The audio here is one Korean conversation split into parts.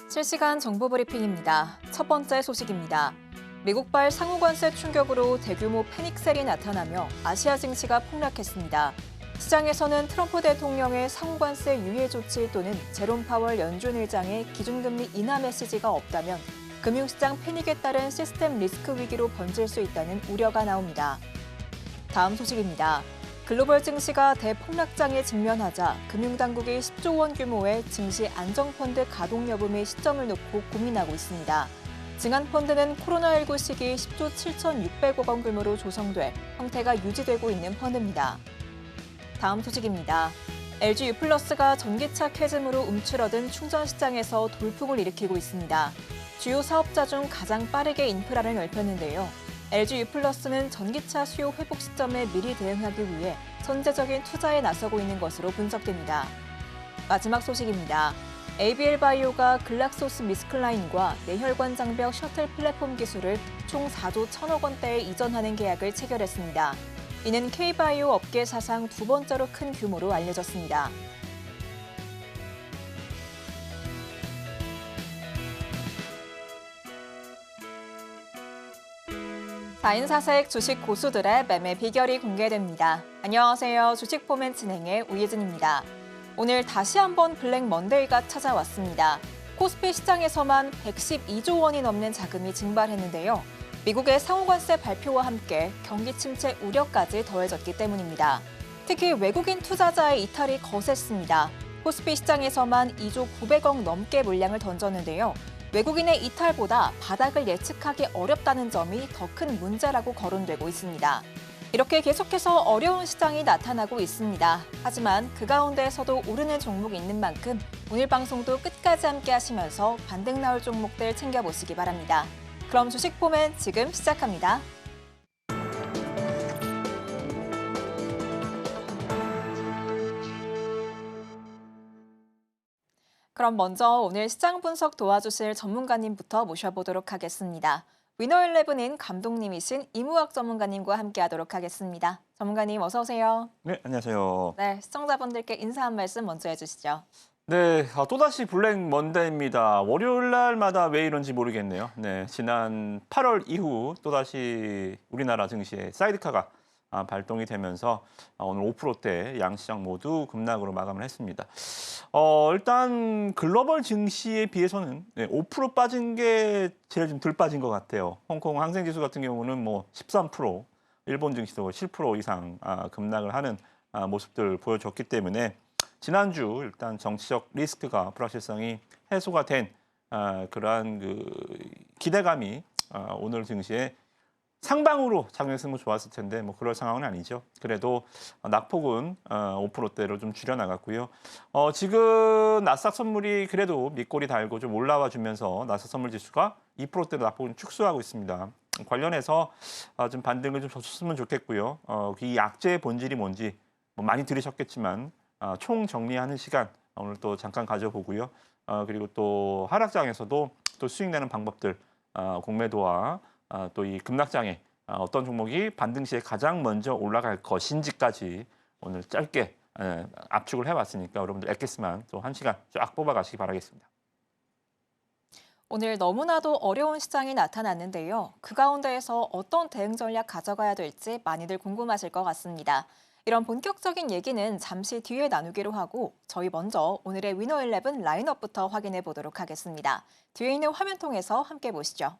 실시간 정보 브리핑입니다. 첫 번째 소식입니다. 미국발 상호관세 충격으로 대규모 패닉셀이 나타나며 아시아 증시가 폭락했습니다. 시장에서는 트럼프 대통령의 상호관세 유예 조치 또는 제롬 파월 연준 의장의 기준금리 인하 메시지가 없다면 금융시장 패닉에 따른 시스템 리스크 위기로 번질 수 있다는 우려가 나옵니다. 다음 소식입니다. 글로벌 증시가 대폭락장에 직면하자 금융당국이 10조 원 규모의 증시 안정펀드 가동 여부 및 시점을 놓고 고민하고 있습니다. 증안펀드는 코로나19 시기 10조 7,600억 원 규모로 조성돼 형태가 유지되고 있는 펀드입니다. 다음 소식입니다. LG U+가 전기차 캐즘으로 움츠러든 충전 시장에서 돌풍을 일으키고 있습니다. 주요 사업자 중 가장 빠르게 인프라를 넓혔는데요. LG U+는 전기차 수요 회복 시점에 미리 대응하기 위해 선제적인 투자에 나서고 있는 것으로 분석됩니다. 마지막 소식입니다. ABL 바이오가 글락소스 미스클라인과 뇌혈관 장벽 셔틀 플랫폼 기술을 총 4조 1천억 원대에 이전하는 계약을 체결했습니다. 이는 K바이오 업계 사상 두 번째로 큰 규모로 알려졌습니다. 4인 4색 주식 고수들의 매매 비결이 공개됩니다. 안녕하세요. 주식포맨 진행의 우예진입니다. 오늘 다시 한번 블랙 먼데이가 찾아왔습니다. 코스피 시장에서만 112조 원이 넘는 자금이 증발했는데요. 미국의 상호관세 발표와 함께 경기 침체 우려까지 더해졌기 때문입니다. 특히 외국인 투자자의 이탈이 거셌습니다. 코스피 시장에서만 2조 900억 넘게 물량을 던졌는데요. 외국인의 이탈보다 바닥을 예측하기 어렵다는 점이 더 큰 문제라고 거론되고 있습니다. 이렇게 계속해서 어려운 시장이 나타나고 있습니다. 하지만 그 가운데에서도 오르는 종목이 있는 만큼 오늘 방송도 끝까지 함께 하시면서 반등 나올 종목들 챙겨보시기 바랍니다. 그럼 주식포맨 지금 시작합니다. 그럼 먼저 오늘 시장 분석 도와주실 전문가님부터 모셔보도록 하겠습니다. 위너11인 감독님이신 이무학 전문가님과 함께하도록 하겠습니다. 전문가님 어서 오세요. 네, 안녕하세요. 네, 시청자분들께 인사 한 말씀 먼저 해주시죠. 네, 또다시 블랙 먼데이입니다. 월요일 날마다 왜 이런지 모르겠네요. 네, 지난 8월 이후 또다시 우리나라 증시에 사이드카가 발동이 되면서 오늘 5%대 양시장 모두 급락으로 마감을 했습니다. 일단 글로벌 증시에 비해서는 5% 빠진 게 제일 좀 덜 빠진 것 같아요. 홍콩 항생지수 같은 경우는 뭐 13%, 일본 증시도 7% 이상 급락을 하는 모습들 보여줬기 때문에 지난주 일단 정치적 리스크가 불확실성이 해소가 된 그러한 그 기대감이 오늘 증시에 상방으로 작용했으면 좋았을 텐데 뭐 그럴 상황은 아니죠. 그래도 낙폭은 5%대로 좀 줄여나갔고요. 지금 나스닥 선물이 그래도 밑골이 달고 좀 올라와 주면서 나스닥 선물 지수가 2%대로 낙폭을 축소하고 있습니다. 관련해서 좀 반등을 좀 줬으면 좋겠고요. 이 약재의 본질이 뭔지 뭐 많이 들으셨겠지만 총 정리하는 시간 오늘 또 잠깐 가져보고요. 그리고 또 하락장에서도 또 수익 내는 방법들 공매도와 또 이 급락장에 어떤 종목이 반등 시에 가장 먼저 올라갈 것인지까지 오늘 짧게 압축을 해봤으니까 여러분들 엑기스만 또 1시간 쫙 뽑아가시기 바라겠습니다. 오늘 너무나도 어려운 시장이 나타났는데요. 그 가운데에서 어떤 대응 전략 가져가야 될지 많이들 궁금하실 것 같습니다. 이런 본격적인 얘기는 잠시 뒤에 나누기로 하고 저희 먼저 오늘의 위너11 라인업부터 확인해 보도록 하겠습니다. 뒤에 있는 화면 통해서 함께 보시죠.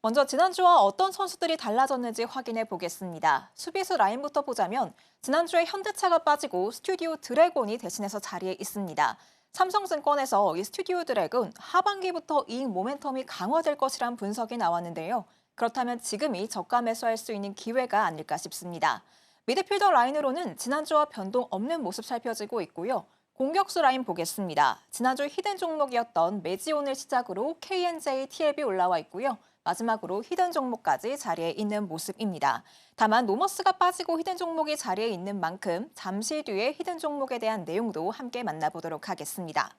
먼저 지난주와 어떤 선수들이 달라졌는지 확인해 보겠습니다. 수비수 라인부터 보자면 지난주에 현대차가 빠지고 스튜디오 드래곤이 대신해서 자리에 있습니다. 삼성증권에서 이 스튜디오 드래곤 하반기부터 이익 모멘텀이 강화될 것이란 분석이 나왔는데요. 그렇다면 지금이 저가 매수할 수 있는 기회가 아닐까 싶습니다. 미드필더 라인으로는 지난주와 변동 없는 모습 살펴지고 있고요. 공격수 라인 보겠습니다. 지난주 히든 종목이었던 매지온을 시작으로 KNJ, TLB 올라와 있고요. 마지막으로 히든 종목까지 자리에 있는 모습입니다. 다만 노머스가 빠지고 히든 종목이 자리에 있는 만큼 잠시 뒤에 히든 종목에 대한 내용도 함께 만나보도록 하겠습니다.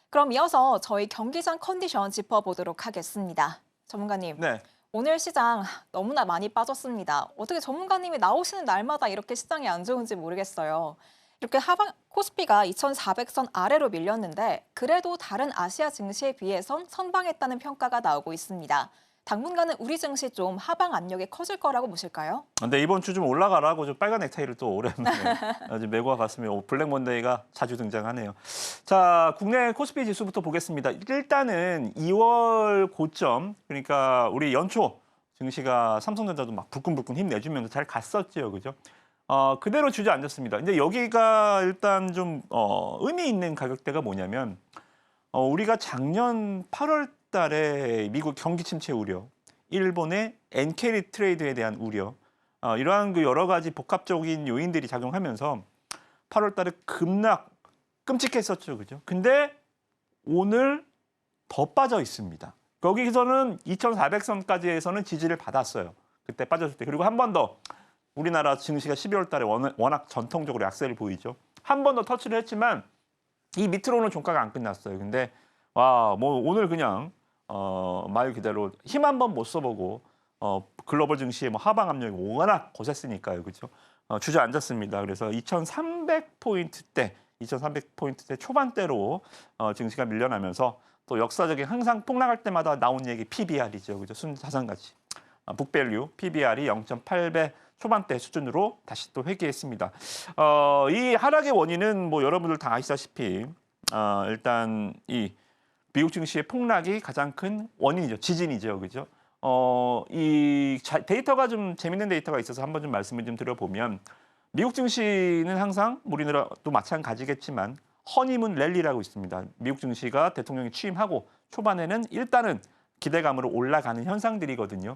그럼 이어서 저희 경기장 컨디션 짚어보도록 하겠습니다. 전문가님, 네. 오늘 시장 너무나 많이 빠졌습니다. 어떻게 전문가님이 나오시는 날마다 이렇게 시장이 안 좋은지 모르겠어요. 이렇게 하방 코스피가 2,400선 아래로 밀렸는데 그래도 다른 아시아 증시에 비해선 선방했다는 평가가 나오고 있습니다. 당분간은 우리 증시 좀 하방 압력이 커질 거라고 보실까요? 근데 이번 주 좀 올라가라고 좀 빨간 넥타이를 또 오랜만에 아주 메고 와봤습니다. 블랙 먼데이가 자주 등장하네요. 자, 국내 코스피 지수부터 보겠습니다. 일단은 2월 고점, 그러니까 우리 연초 증시가 삼성전자도 막 불끈불끈 힘내주면서 잘 갔었죠, 그죠? 그대로 주저앉았습니다. 근데 여기가 일단 좀 의미 있는 가격대가 뭐냐면 우리가 작년 8월 달에 미국 경기 침체 우려, 일본의 엔캐리 트레이드에 대한 우려, 이러한 그 여러 가지 복합적인 요인들이 작용하면서 8월 달에 급락 끔찍했었죠, 그죠? 근데 오늘 더 빠져 있습니다. 거기서는 2,400선까지 해서는 지지를 받았어요. 그때 빠졌을 때. 그리고 한 번 더 우리나라 증시가 12월 달에 워낙 전통적으로 약세를 보이죠. 한 번 더 터치를 했지만 이 밑으로는 종가가 안 끝났어요. 근데 와, 뭐 오늘 그냥 말 그대로 힘 한 번 못 써보고 글로벌 증시의 뭐 하방 압력이 워낙 거셌으니까요, 그렇죠? 주저앉았습니다. 그래서 2,300포인트대, 2,300포인트대 초반대로 증시가 밀려나면서 또 역사적인 항상 폭락할 때마다 나온 얘기 PBR이죠, 그죠? 순자산가치, 북밸류 PBR이 0.8배 초반대 수준으로 다시 또 회귀했습니다. 이 하락의 원인은 뭐 여러분들 다 아시다시피 일단 이 미국 증시의 폭락이 가장 큰 원인이죠. 지진이죠. 그죠? 이 데이터가 좀 재밌는 데이터가 있어서 한번 좀 말씀을 좀 드려보면 미국 증시는 항상 우리나라도 마찬가지겠지만 허니문 랠리라고 있습니다. 미국 증시가 대통령이 취임하고 초반에는 일단은 기대감으로 올라가는 현상들이거든요.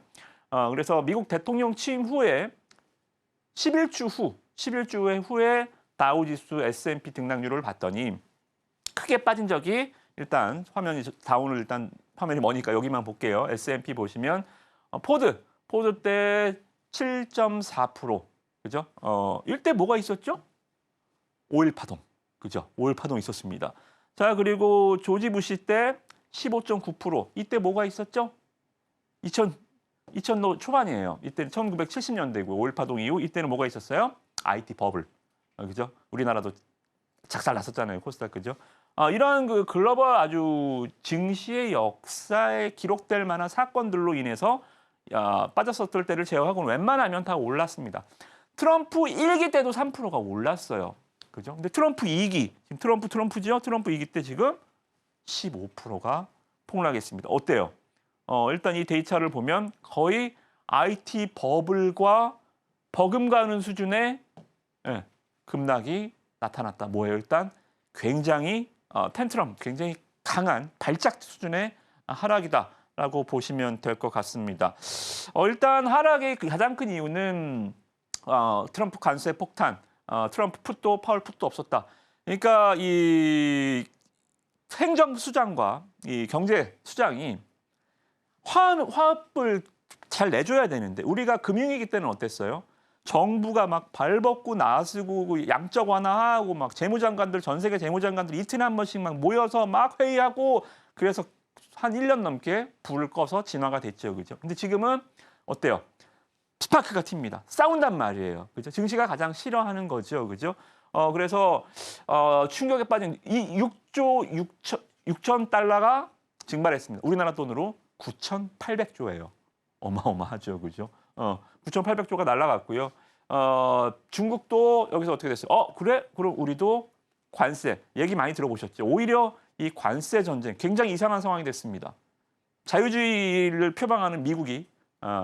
그래서 미국 대통령 취임 후에 11주 후에 다우지수 S&P 등락률을 봤더니 크게 빠진 적이 일단 다운을 일단 화면이 머니까 여기만 볼게요. S&P 보시면 포드 때 7.4%, 그죠? 이때 뭐가 있었죠? 오일 파동, 그죠? 오일 파동 있었습니다. 자, 그리고 조지 부시 때 15.9%, 이때 뭐가 있었죠? 2000년 초반이에요. 이때는 1970년대고 오일 파동 이후 이때는 뭐가 있었어요? IT 버블, 그죠? 우리나라도 작살 났었잖아요, 코스닥, 그죠? 이런 그 글로벌 아주 증시의 역사에 기록될 만한 사건들로 인해서 빠졌었을 때를 제외하고는 웬만하면 다 올랐습니다. 트럼프 1기 때도 3%가 올랐어요, 그죠? 근데 트럼프 2기, 지금 트럼프죠? 트럼프 2기 때 지금 15%가 폭락했습니다. 어때요? 일단 이 데이터를 보면 거의 IT 버블과 버금가는 수준의 급락이 나타났다. 뭐예요? 일단 굉장히 굉장히 강한 발작 수준의 하락이다라고 보시면 될 것 같습니다. 일단 하락의 가장 큰 이유는 트럼프 관세 폭탄, 트럼프 풋도 파월 풋도 없었다. 그러니까 이 행정수장과 이 경제수장이 화합을 잘 내줘야 되는데 우리가 금융위기 때는 어땠어요? 정부가 막 발벗고 나서고 양적 완화하고 막 재무장관들 전 세계 재무장관들 이틀에 한 번씩 막 모여서 막 회의하고 그래서 한 1년 넘게 불을 꺼서 진화가 됐죠, 그죠? 근데 지금은 어때요? 스파크가 튑니다. 싸운단 말이에요, 그죠? 증시가 가장 싫어하는 거죠, 그죠? 그래서 충격에 빠진 이 6조 6천 달러가 증발했습니다. 우리나라 돈으로 9,800조예요. 어마어마하죠, 그죠? 9,800조가 날라갔고요. 중국도 여기서 어떻게 됐어요? 그래? 그럼 우리도 관세 얘기 많이 들어보셨죠? 오히려 이 관세 전쟁 굉장히 이상한 상황이 됐습니다. 자유주의를 표방하는 미국이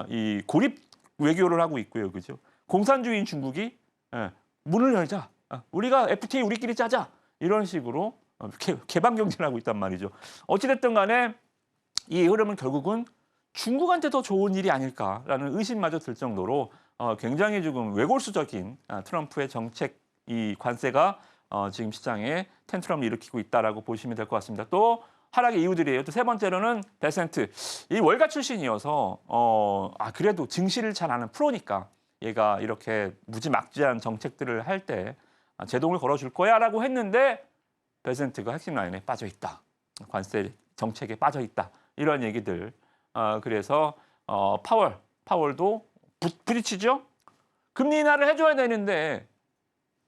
이 고립 외교를 하고 있고요, 그죠? 공산주의인 중국이 문을 열자, 우리가 FTA 우리끼리 짜자 이런 식으로 개방 경쟁을 하고 있단 말이죠. 어찌됐든 간에 이 흐름은 결국은 중국한테 더 좋은 일이 아닐까라는 의심마저 들 정도로 굉장히 지금 외골수적인 트럼프의 정책 이 관세가 지금 시장에 텐트럼을 일으키고 있다라고 보시면 될 것 같습니다. 또 하락의 이유들이에요. 또 세 번째로는 베센트 이 월가 출신이어서 그래도 증시를 잘 아는 프로니까 얘가 이렇게 무지막지한 정책들을 할 때 제동을 걸어줄 거야라고 했는데 베센트가 핵심 라인에 빠져 있다. 관세 정책에 빠져 있다. 이런 얘기들. 그래서 파월도 부딪히죠. 금리 인하를 해줘야 되는데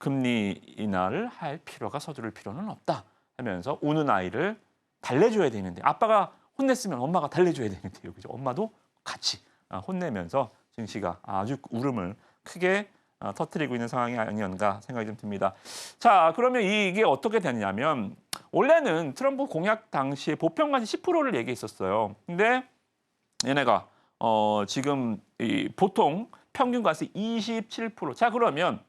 금리 인하를 할 필요가 서두를 필요는 없다 하면서 우는 아이를 달래줘야 되는데 아빠가 혼냈으면 엄마가 달래줘야 되는데요. 그죠? 엄마도 같이 혼내면서 증시가 아주 울음을 크게 터뜨리고 있는 상황이 아니었나 생각이 좀 듭니다. 자, 그러면 이게 어떻게 되냐면 원래는 트럼프 공약 당시에 보편관세 10%를 얘기했었어요. 근데 얘네가 지금 보통 평균 관세 27%. 자, 그러면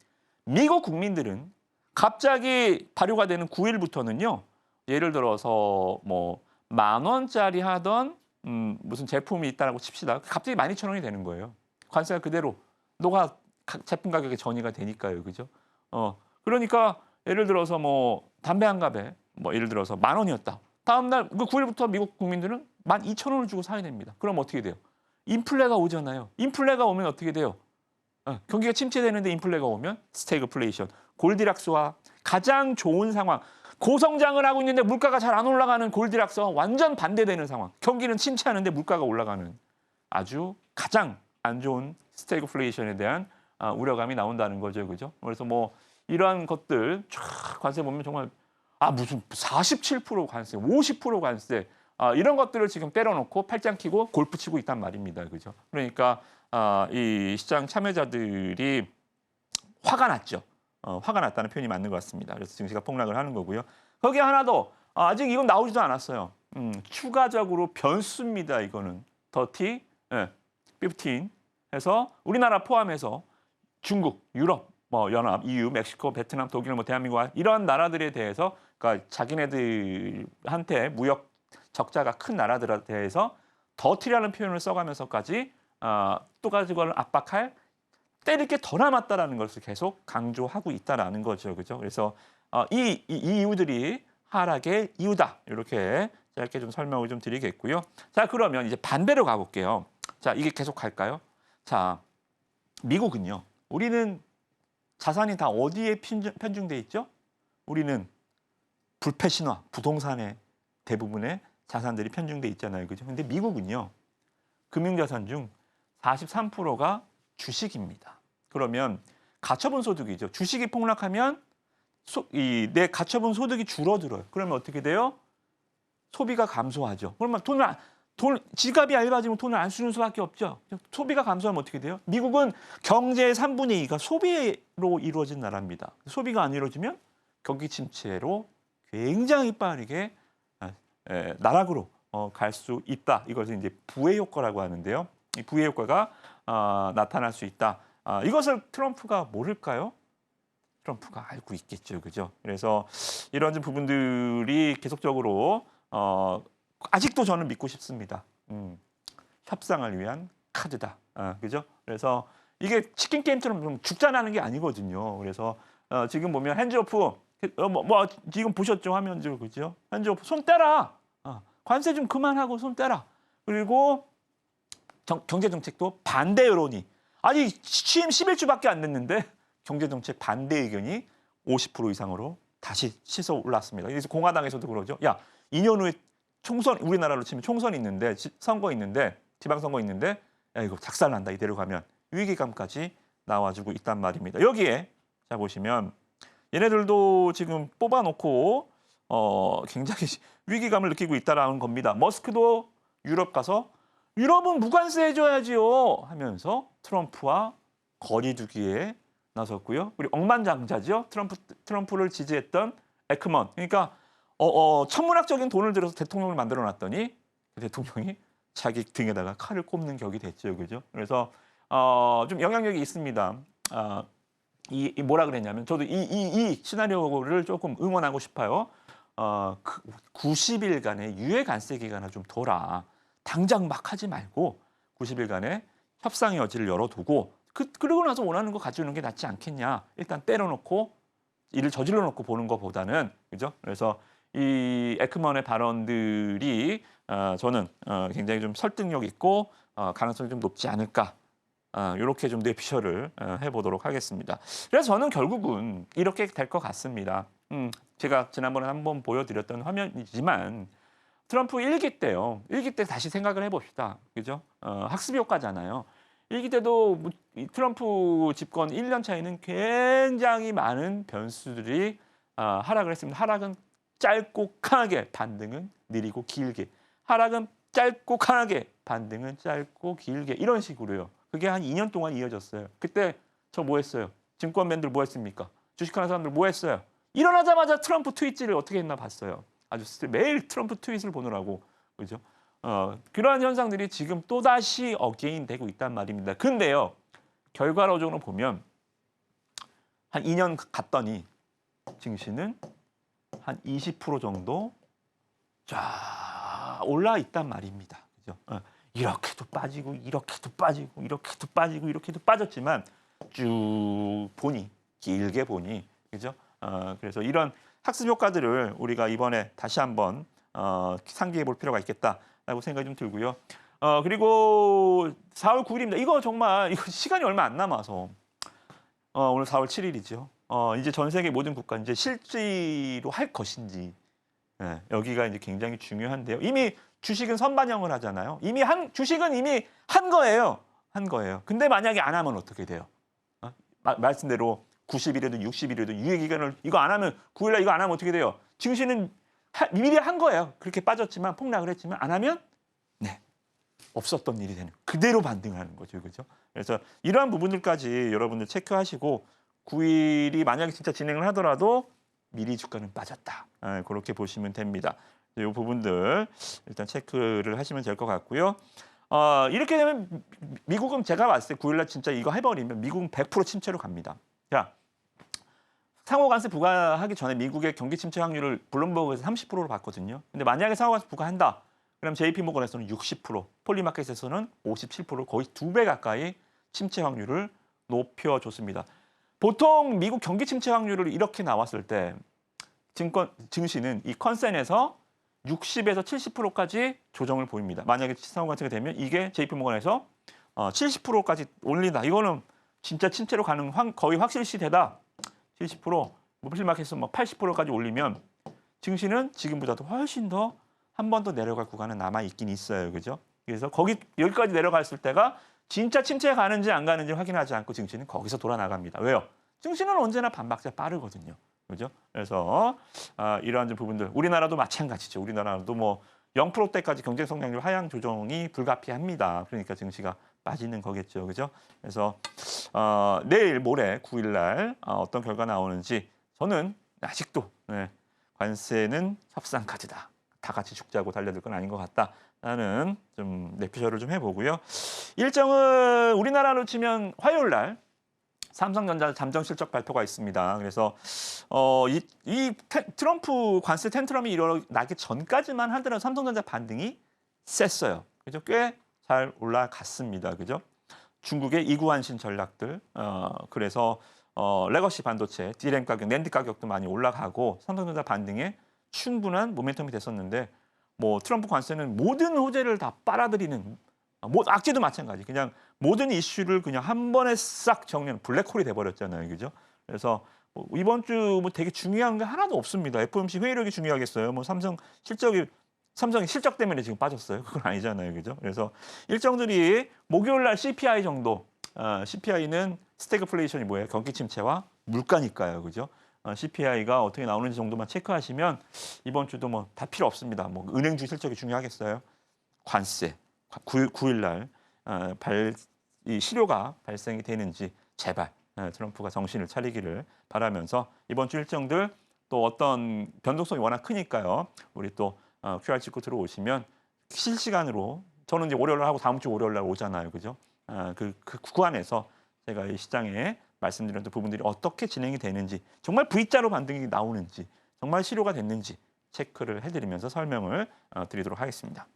미국 국민들은 갑자기 발효가 되는 9일부터는요. 예를 들어서 뭐 10,000원짜리 하던 무슨 제품이 있다라고 칩시다. 갑자기 12,000원이 되는 거예요. 관세가 그대로 녹아 제품 가격에 전이가 되니까요. 그죠? 그러니까 예를 들어서 뭐 담배 한 갑에 뭐 예를 들어서 10,000원이었다. 다음 날 그 9일부터 미국 국민들은 12,000원을 주고 사야 됩니다. 그럼 어떻게 돼요? 인플레가 오잖아요. 인플레가 오면 어떻게 돼요? 경기가 침체되는데 인플레가 오면 스태그플레이션, 골디락스와 가장 좋은 상황. 고성장을 하고 있는데 물가가 잘 안 올라가는 골디락스와 완전 반대되는 상황. 경기는 침체하는데 물가가 올라가는 아주 가장 안 좋은 스태그플레이션에 대한 우려감이 나온다는 거죠. 그죠? 그래서 뭐 이러한 것들 쫙 관세 보면 정말 무슨 47% 관세, 50% 관세 이런 것들을 지금 때려놓고 팔짱 끼고 골프 치고 있단 말입니다. 그죠? 그러니까 이 시장 참여자들이 화가 났죠. 화가 났다는 표현이 맞는 것 같습니다. 그래서 증시가 폭락을 하는 거고요. 거기에 하나 더 아직 이건 나오지도 않았어요. 추가적으로 변수입니다. 이거는 더티 15 해서 우리나라 포함해서 중국, 유럽, 뭐 연합, EU, 멕시코, 베트남, 독일, 뭐 대한민국 이런 나라들에 대해서 그러니까 자기네들한테 무역 적자가 큰 나라들에 대해서 더티라는 표현을 써가면서까지 또 가지고 압박할 때릴 게 더 남았다라는 것을 계속 강조하고 있다라는 거죠, 그죠? 그래서 이 이유들이 하락의 이유다 이렇게 짧게 좀 설명을 좀 드리겠고요. 자, 그러면 이제 반대로 가볼게요. 자, 이게 계속 갈까요? 자, 미국은요. 우리는 자산이 다 어디에 편중돼 있죠? 우리는 불패 신화, 부동산에 대부분의 자산들이 편중돼 있잖아요, 그죠? 근데 미국은요. 금융자산 중 43%가 주식입니다. 그러면 가처분 소득이죠. 주식이 폭락하면 내 가처분 소득이 줄어들어요. 그러면 어떻게 돼요? 소비가 감소하죠. 그러면 지갑이 얇아지면 돈을 안 쓰는 수밖에 없죠. 소비가 감소하면 어떻게 돼요? 미국은 경제의 3분의 2가 소비로 이루어진 나라입니다. 소비가 안 이루어지면 경기 침체로 굉장히 빠르게 나락으로 갈 수 있다. 이것을 이제 부의 효과라고 하는데요. 이 부의 효과가 나타날 수 있다. 이것을 트럼프가 모를까요? 트럼프가 알고 있겠죠, 그죠? 그래서 이런 부분들이 계속적으로 아직도 저는 믿고 싶습니다. 협상을 위한 카드다, 그죠? 그래서 이게 치킨 게임처럼 좀 죽자라는 게 아니거든요. 그래서 지금 보면 핸즈오프 지금 보셨죠 화면들 그죠? 핸즈오프 손 떼라, 관세 좀 그만하고 손 떼라. 그리고 경제 정책도 반대 여론이 아직 취임 11주밖에 안 됐는데 경제 정책 반대 의견이 50% 이상으로 다시 치솟아 올랐습니다. 그래서 공화당에서도 그러죠. 야, 2년 후에 총선 우리나라로 치면 총선이 있는데 선거 있는데 지방선거 있는데 야 이거 작살난다 이대로 가면 위기감까지 나와주고 있단 말입니다. 여기에 자 보시면 얘네들도 지금 뽑아놓고 굉장히 위기감을 느끼고 있다라는 겁니다. 머스크도 유럽 가서 유럽은 무관세 해줘야지요 하면서 트럼프와 거리두기에 나섰고요. 그리고 억만장자죠. 트럼프를 지지했던 에크먼. 그러니까 천문학적인 돈을 들여서 대통령을 만들어놨더니 그 대통령이 자기 등에다가 칼을 꼽는 격이 됐죠, 그죠? 그래서 좀 영향력이 있습니다. 이 뭐라 그랬냐면 저도 이 시나리오를 조금 응원하고 싶어요. 90일간의 유예 관세 기간을 좀 둬라. 당장 막 하지 말고 90일간의 협상의 여지를 열어두고 그러고 나서 원하는 거 가져오는 게 낫지 않겠냐. 일단 때려놓고 일을 저질러 놓고 보는 것보다는 그죠? 그래서 이 에크먼의 발언들이 저는 굉장히 좀 설득력 있고 가능성이 좀 높지 않을까. 이렇게 좀 뇌피셜을 해보도록 하겠습니다. 그래서 저는 결국은 이렇게 될 것 같습니다. 제가 지난번에 한번 보여드렸던 화면이지만 트럼프 1기 때요. 1기 때 다시 생각을 해봅시다. 그죠? 학습 효과잖아요. 일기 때도 이 트럼프 집권 1년 차에는 굉장히 많은 변수들이 하락을 했습니다. 하락은 짧고 강하게, 반등은 느리고 길게. 하락은 짧고 강하게, 반등은 짧고 길게. 이런 식으로요. 그게 한 2년 동안 이어졌어요. 그때 저 뭐 했어요? 증권맨들 뭐 했습니까? 주식하는 사람들 뭐 했어요? 일어나자마자 트럼프 트윗질을 어떻게 했나 봤어요. 아주 매일 트럼프 트윗을 보느라고. 그죠? 그러한 현상들이 지금 또다시 어게인 되고 있단 말입니다. 근데요. 결과론적으로 보면 한 2년 갔더니 증시는 한 20% 정도 쫙 올라 있단 말입니다. 그죠? 이렇게도 빠지고 이렇게도 빠지고 이렇게도 빠지고 이렇게도 빠졌지만 쭉 보니 길게 보니 그죠? 그래서 이런 학습 효과들을 우리가 이번에 다시 한번 상기해 볼 필요가 있겠다라고 생각이 좀 들고요. 그리고 4월 9일입니다. 이거 정말 이거 시간이 얼마 안 남아서 오늘 4월 7일이죠. 이제 전 세계 모든 국가 이제 실제로 할 것인지 여기가 이제 굉장히 중요한데요. 이미 주식은 선반영을 하잖아요. 주식은 이미 한 거예요. 한 거예요. 근데 만약에 안 하면 어떻게 돼요? 말씀대로 90일에도 60일에도 유예기간을 이거 안 하면 9일날 이거 안 하면 어떻게 돼요? 증시는 미리 한 거예요. 그렇게 빠졌지만 폭락을 했지만 안 하면 없었던 일이 되는 그대로 반등하는 거죠. 그죠? 그래서 이러한 부분들까지 여러분들 체크하시고 9일이 만약에 진짜 진행을 하더라도 미리 주가는 빠졌다. 그렇게 보시면 됩니다. 이 부분들 일단 체크를 하시면 될 것 같고요. 이렇게 되면 미국은 제가 봤을 때 9일날 진짜 이거 해버리면 미국은 100% 침체로 갑니다. 자, 상호관세 부과하기 전에 미국의 경기 침체 확률을 블룸버그에서 30%로 봤거든요. 근데 만약에 상호관세 부과한다. 그럼 JP모건에서는 60%, 폴리마켓에서는 57%, 거의 2배 가까이 침체 확률을 높여줬습니다. 보통 미국 경기 침체 확률을 이렇게 나왔을 때 증시는 이 컨센에서 60에서 70%까지 조정을 보입니다. 만약에 상호관세가 되면 이게 JP모건에서 70%까지 올린다. 이거는 진짜 침체로 가는 거의 확실시되다. 70%, 폴리마켓에서 80%까지 올리면 증시는 지금보다도 훨씬 더 한 번 더 내려갈 구간은 남아 있긴 있어요, 그죠? 그래서 여기까지 내려갔을 때가 진짜 침체에 가는지 안 가는지 확인하지 않고 증시는 거기서 돌아 나갑니다. 왜요? 증시는 언제나 반박자 빠르거든요, 그죠? 그래서 이러한 부분들, 우리나라도 마찬가지죠. 우리나라도 뭐 0%대까지 경제 성장률 하향 조정이 불가피합니다. 그러니까 증시가 빠지는 거겠죠, 그죠? 그래서 내일 모레 9일날 어떤 결과 나오는지 저는 아직도 관세는 협상 카드다. 다 같이 죽자고 달려들 건 아닌 것 같다라는 좀 내피셜을 좀 해보고요. 일정은 우리나라로 치면 화요일 날 삼성전자 잠정 실적 발표가 있습니다. 그래서 트럼프 관세 텐트럼이 일어나기 전까지만 하더라도 삼성전자 반등이 셌어요. 그죠? 꽤 잘 올라갔습니다. 그죠? 중국의 이구환신 전략들 그래서 레거시 반도체, D램 가격, 낸드 가격도 많이 올라가고 삼성전자 반등에 충분한 모멘텀이 됐었는데 뭐 트럼프 관세는 모든 호재를 다 빨아들이는 악재도 마찬가지. 그냥 모든 이슈를 그냥 한 번에 싹 정리하는 블랙홀이 돼버렸잖아요, 그죠? 그래서 이번 주 뭐 되게 중요한 게 하나도 없습니다. FOMC 회의력이 중요하겠어요. 뭐 삼성이 실적 때문에 지금 빠졌어요. 그건 아니잖아요, 그죠? 그래서 일정들이 목요일 날 CPI 정도. CPI는 스태그플레이션이 뭐예요? 경기 침체와 물가니까요, 그죠? CPI가 어떻게 나오는지 정도만 체크하시면 이번 주도 뭐 다 필요 없습니다. 뭐 은행주 실적이 중요하겠어요. 관세 9일 날 이 실효가 발생이 되는지 제발 트럼프가 정신을 차리기를 바라면서 이번 주 일정들 또 어떤 변동성이 워낙 크니까요. 우리 또 QR 찍고 들어오시면 실시간으로 저는 이제 월요일 날 하고 다음 주 월요일 날 오잖아요, 그죠? 그 구간에서 제가 이 시장에 말씀드렸던 부분들이 어떻게 진행이 되는지 정말 V자로 반등이 나오는지 정말 실효가 됐는지 체크를 해드리면서 설명을 드리도록 하겠습니다.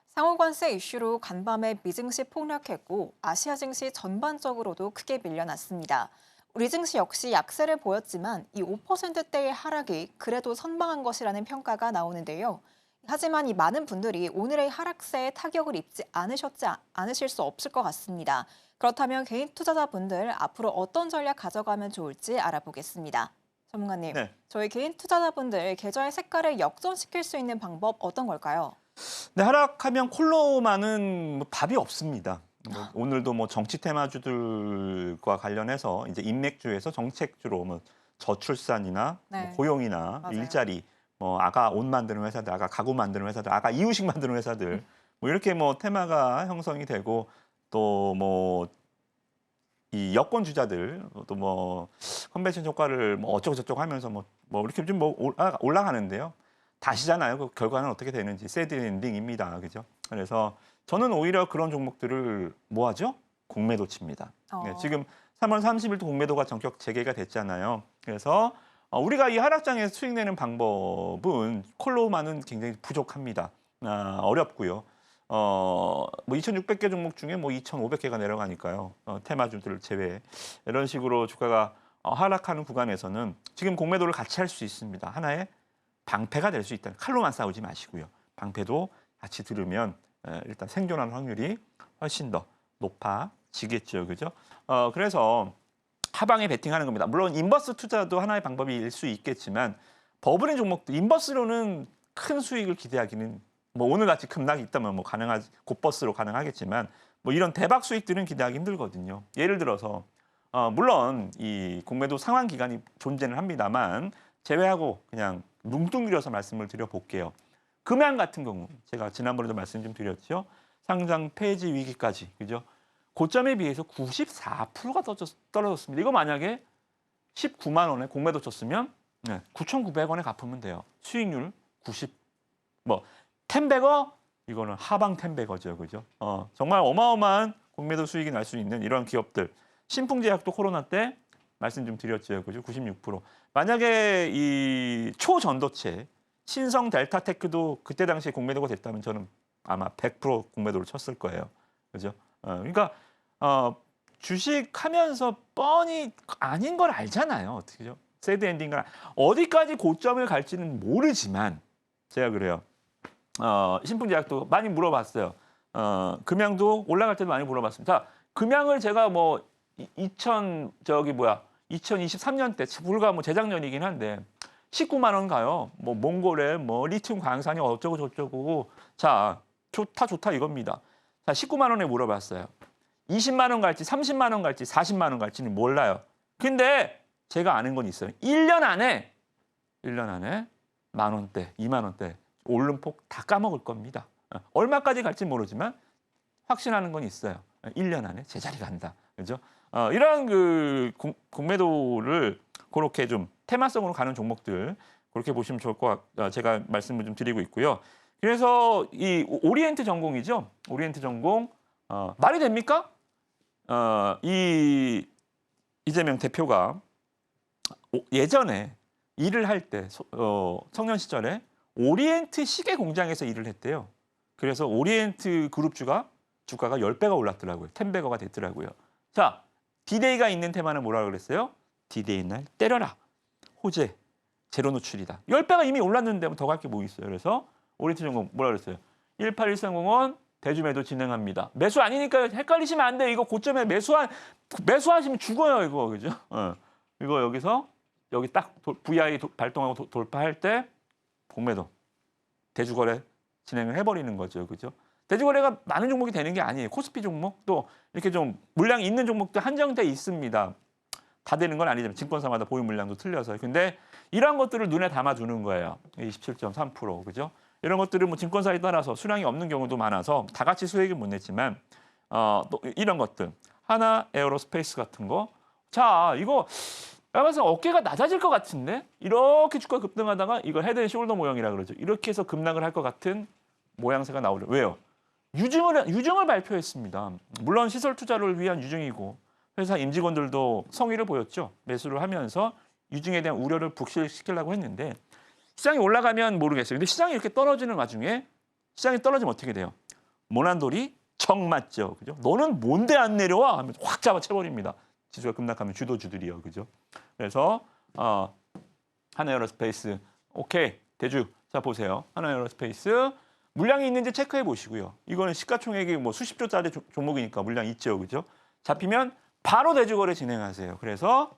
상호관세 이슈로 간밤에 미증시 폭락했고 아시아 증시 전반적으로도 크게 밀려났습니다. 우리 증시 역시 약세를 보였지만 이 5%대의 하락이 그래도 선방한 것이라는 평가가 나오는데요. 하지만 이 많은 분들이 오늘의 하락세에 타격을 입지 않으실 수 없을 것 같습니다. 그렇다면 개인 투자자분들 앞으로 어떤 전략 가져가면 좋을지 알아보겠습니다. 전문가님, 저희 개인 투자자분들 계좌의 색깔을 역전시킬 수 있는 방법 어떤 걸까요? 네, 하락하면 콜로만은 뭐 답이 없습니다. 오늘도 뭐 정치 테마주들과 관련해서 이제 인맥주에서 정책주로 뭐 저출산이나 네. 뭐 고용이나 맞아요. 일자리, 뭐 아가 옷 만드는 회사들, 아가 가구 만드는 회사들, 아가 이유식 만드는 회사들, 뭐 이렇게 뭐 테마가 형성이 되고 또 뭐 이 여권 주자들 또 뭐 컨벤션 효과를 뭐 어쩌고 저쩌고 하면서 뭐 이렇게 좀 뭐 올라가는데요. 다시잖아요. 그 결과는 어떻게 되는지 새드 엔딩입니다. 그죠? 그래서 저는 오히려 그런 종목들을 뭐 하죠? 공매도 칩니다. 네, 지금 3월 30일도 공매도가 전격 재개가 됐잖아요. 그래서 우리가 이 하락장에서 수익 내는 방법은 콜로만은 굉장히 부족합니다. 어렵고요. 뭐 2,600개 종목 중에 뭐 2,500개가 내려가니까요. 테마주들 제외 이런 식으로 주가가 하락하는 구간에서는 지금 공매도를 같이 할 수 있습니다. 하나의 방패가 될 수 있다. 칼로만 싸우지 마시고요. 방패도 같이 들으면 일단 생존하는 확률이 훨씬 더 높아지겠죠, 그죠? 그래서 하방에 베팅하는 겁니다. 물론 인버스 투자도 하나의 방법일 수 있겠지만 버블인 종목도 인버스로는 큰 수익을 기대하기는 뭐 오늘 같이 급락이 있다면 뭐 가능하지 곧버스로 가능하겠지만 뭐 이런 대박 수익들은 기대하기 힘들거든요. 예를 들어서 물론 이 공매도 상환 기간이 존재는 합니다만 제외하고 그냥 뭉뚱그려서 말씀을 드려볼게요. 금양 같은 경우 제가 지난번에도 말씀 좀 드렸죠. 상장 폐지 위기까지 그죠? 고점에 비해서 94%가 떨어졌습니다. 이거 만약에 19만 원에 공매도 쳤으면 9,900원에 갚으면 돼요. 수익률 90, 뭐 텐베거 이거는 하방 텐베거죠, 그죠? 정말 어마어마한 공매도 수익이 날 수 있는 이런 기업들. 신풍제약도 코로나 때 말씀 좀 드렸죠, 그죠? 96%. 만약에 이 초전도체 신성 델타테크도 그때 당시에 공매도가 됐다면 저는 아마 100% 공매도를 쳤을 거예요, 그죠? 그러니까 주식하면서 뻔히 아닌 걸 알잖아요, 어떻게죠? 새드 엔딩을 어디까지 고점을 갈지는 모르지만 제가 그래요. 신풍제약도 많이 물어봤어요. 금양도 올라갈 때도 많이 물어봤습니다. 자, 금양을 제가 뭐 2023년 때 불과 뭐 재작년이긴 한데 19만 원 가요. 뭐 몽골에 뭐 리튬 광산이 어쩌고 저쩌고. 자, 좋다 이겁니다. 자, 19만 원에 물어봤어요. 20만 원 갈지 30만 원 갈지 40만 원 갈지는 몰라요. 근데 제가 아는 건 있어요. 1년 안에 만 원대, 2만 원대 오른 폭 다 까먹을 겁니다. 얼마까지 갈지 모르지만 확신하는 건 있어요. 1년 안에 제자리 간다. 그죠? 이런 그 공매도를 그렇게 좀 테마성으로 가는 종목들 그렇게 보시면 좋을 것 같, 제가 말씀을 좀 드리고 있고요. 그래서 이 오리엔트 전공이죠. 오리엔트 전공 말이 됩니까? 이 이재명 대표가 예전에 일을 할 때 청년 시절에 오리엔트 시계 공장에서 일을 했대요. 그래서 오리엔트 그룹 주가가 10배가 올랐더라고요. 10배가 됐더라고요. 자, 디데이가 있는 테마는 뭐라고 그랬어요? 디데이 날 때려라. 호재, 제로 노출이다. 10배가 이미 올랐는데 더 갈 게 뭐 있어요. 그래서 오리엔트 전공 뭐라 그랬어요? 18130원 대주매도 진행합니다. 매수 아니니까 헷갈리시면 안 돼. 이거 고점에 매수하시면 죽어요. 이거 그죠? 이거 여기 딱 VI 발동하고 돌파할 때 공매도 대주거래 진행을 해버리는 거죠, 그죠? 대주거래가 많은 종목이 되는 게 아니에요. 코스피 종목도 이렇게 좀 물량이 있는 종목도 한정돼 있습니다. 다 되는 건 아니지만 증권사마다 보유 물량도 틀려서. 근데 이런 것들을 눈에 담아두는 거예요. 27.3%, 그죠? 이런 것들은 뭐 증권사에 따라서 수량이 없는 경우도 많아서 다 같이 수익을 못 냈지만 또 이런 것들 하나 에어로스페이스 같은 거. 자, 이거 그래서 어깨가 낮아질 것 같은데 이렇게 주가 급등하다가 이걸 헤드앤숄더 모형이라 그러죠. 이렇게 해서 급락을 할 것 같은 모양새가 나오죠. 왜요? 유증을 발표했습니다. 물론 시설 투자를 위한 유증이고 회사 임직원들도 성의를 보였죠. 매수를 하면서 유증에 대한 우려를 북실시키려고 했는데 시장이 올라가면 모르겠어요. 근데 시장이 이렇게 떨어지는 와중에 시장이 떨어지면 어떻게 돼요? 모난돌이 정 맞죠. 그죠? 너는 뭔데 안 내려와? 하면 확 잡아채버립니다. 지수가 급락하면 주도주들이요. 그죠? 그래서 하나에어로스페이스 오케이. 대주. 자, 보세요. 하나에어로스페이스 물량이 있는지 체크해 보시고요. 이거는 시가총액이 뭐 수십조짜리 종목이니까 물량 있죠. 그죠? 잡히면 바로 대주 거래 진행하세요. 그래서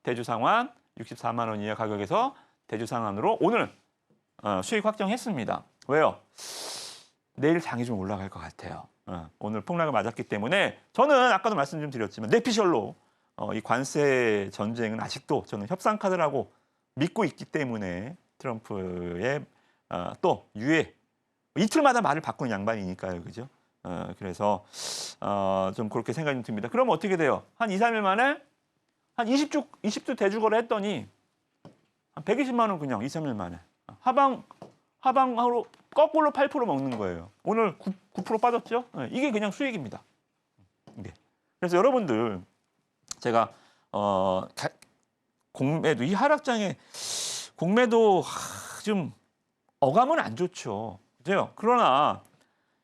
대주 상환 64만 원 이하 가격에서 대주 상환으로 오늘 수익 확정했습니다. 왜요? 내일 장이 좀 올라갈 것 같아요. 오늘 폭락을 맞았기 때문에 저는 아까도 말씀 좀 드렸지만 내피셜로 이 관세 전쟁은 아직도 저는 협상 카드라고 믿고 있기 때문에 트럼프의 또 유해 이틀마다 말을 바꾸는 양반이니까요, 그죠? 그래서 좀 그렇게 생각이 좀 듭니다. 그럼 어떻게 돼요? 한 2, 3일 만에 한 20주 대주거래 했더니 한 120만 원 그냥 2, 3일 만에 하방으로 거꾸로 8% 먹는 거예요. 오늘 9% 빠졌죠? 이게 그냥 수익입니다. 네. 그래서 여러분들 제가 공매도 이 하락장에 공매도 좀 어감은 안 좋죠. 그죠? 그러나